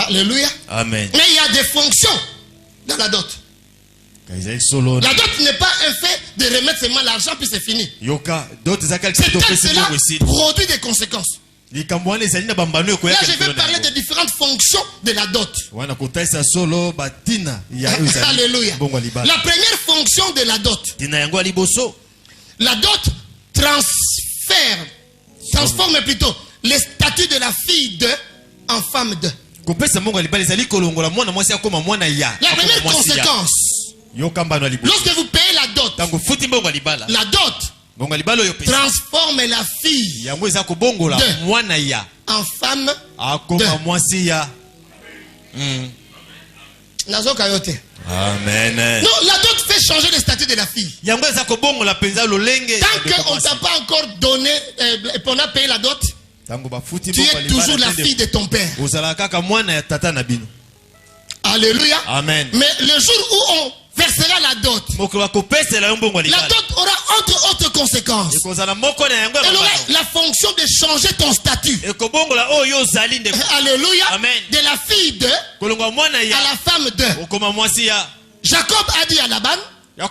Alléluia. Amen. Mais il y a des fonctions dans la dot. La dot n'est pas un fait de remettre seulement l'argent puis c'est fini. Cet acte-là produit des conséquences. Là, je vais parler des différentes fonctions de la dot. Alléluia. La première fonction de la dot. La dot transforme plutôt les statuts de la fille de en femme de. La première conséquence, lorsque vous payez la dot transforme la fille de en femme de. Amen. Non, la dot fait changer le statut de la fille. Tant qu'on ne t'a pas encore donné, on a payé la dot, tu es toujours la fille de ton père. Alléluia. Amen. Mais le jour où on versera la dot, la dot aura autre conséquence. Elle aura la fonction de changer ton statut. Alléluia. Amen. De la fille de à la femme de. Jacob a dit à Laban, je vais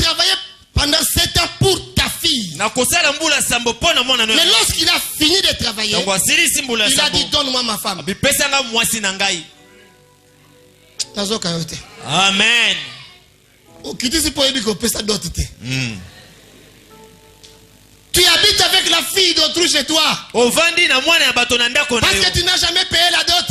travailler pendant 7 ans pour ta fille. Mais lorsqu'il a fini de travailler, il a dit donne-moi ma femme. Amen. Tu habites avec la fille d'autrui chez toi. Parce que tu n'as jamais payé la dot.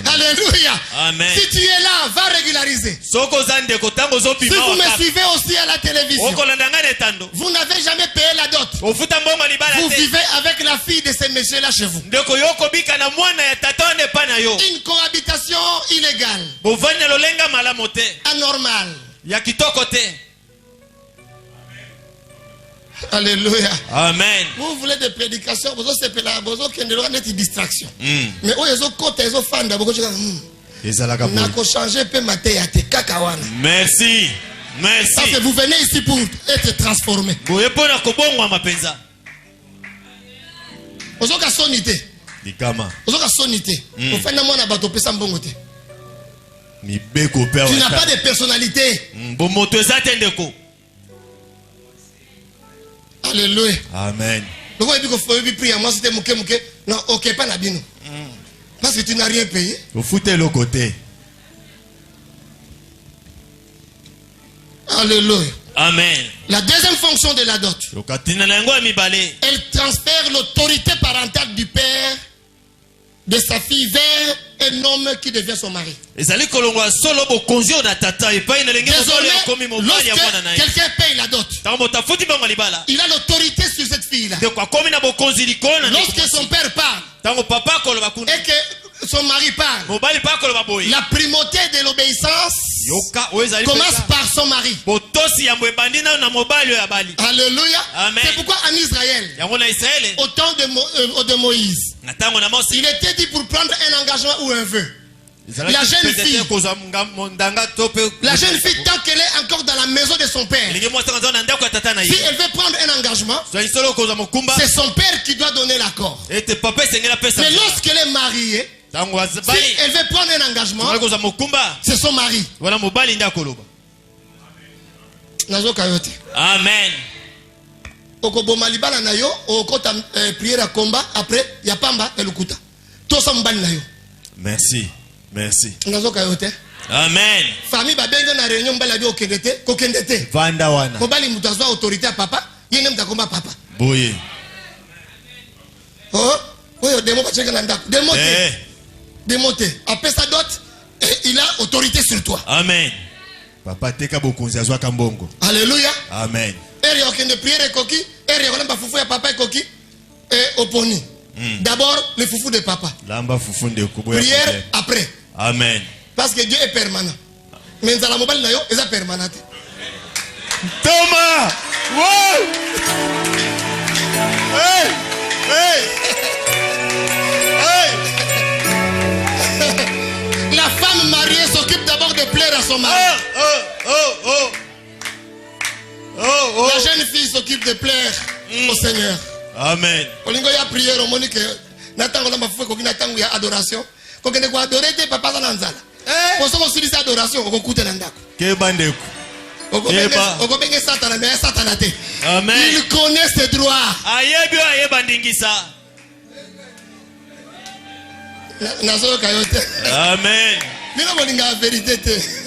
Alléluia. Amen. Si tu es là, va régulariser. Si vous me suivez aussi à la télévision, vous n'avez jamais payé la dot. Vous vivez avec la fille de ces messieurs-là chez vous. Une cohabitation illégale, anormale. Alléluia. Amen. Vous voulez des prédications, vous avez des distractions. Mais où ils ont côté, ils ont fan d'abord. Merci. Merci. Parce que vous venez ici pour être transformé. Vous avez sonité. Vous avez sonité. Vous faites un monde à bateau, tu n'as pas de personnalité. Alléluia. Amen. Non, ok, pas la bino. Parce que tu n'as rien payé. Vous foutez le côté. Alléluia. Amen. La deuxième fonction de la dot, elle transfère l'autorité parentale du père de sa fille vers un homme qui devient son mari. Désormais, lorsque quelqu'un paye la dot, il a l'autorité sur cette fille-là. Lorsque son père parle et que son mari parle, la primauté de l'obéissance commence par son mari. Alléluia. C'est pourquoi en Israël, au temps de Moïse, il était dit pour prendre un engagement ou un vœu, la jeune fille, tant qu'elle est encore dans la maison de son père, si elle veut prendre un engagement, c'est son père qui doit donner l'accord. Mais lorsqu'elle est mariée, si elle veut prendre un engagement, c'est son mari. Amen. Merci. Merci. Amen. Famille ba benga na réunion mbala bi okendete kokendete. Vanda wana. Mobali mutazwa autorité à papa, yene mtakomba papa. Boye. Oh, oyo demo ba cheka na ndako. Demote. Demote. Après sa dot, il a autorité sur toi. Amen. Papa teka bokonzi azwa kambongo. Alléluia. Amen. Eri okende prière koki, eri okolamba fufu ya papa koki et oponi. D'abord le foufou de papa. Lamba foufou de kuboya. Prière après. Amen. Parce que Dieu est permanent. Mais dans la mobile nayo, est permanent. Thomas! Wow! Hey! Hey! Hey! La femme mariée s'occupe d'abord de plaire à son mari. La jeune fille s'occupe de plaire au Seigneur. Amen. Olingo ya prière au monique natango na mafuko ko natango ya adoration ko kende ko adorer te papa na nzala ko so ko silisa adoration ko kuta na ndako ke bandeko oko benge satana mais satana te. Amen. Il connaît ses droits. Ayebio ayeba ndingisa. Nazo kayote. Amen. Mina molinga vérité te.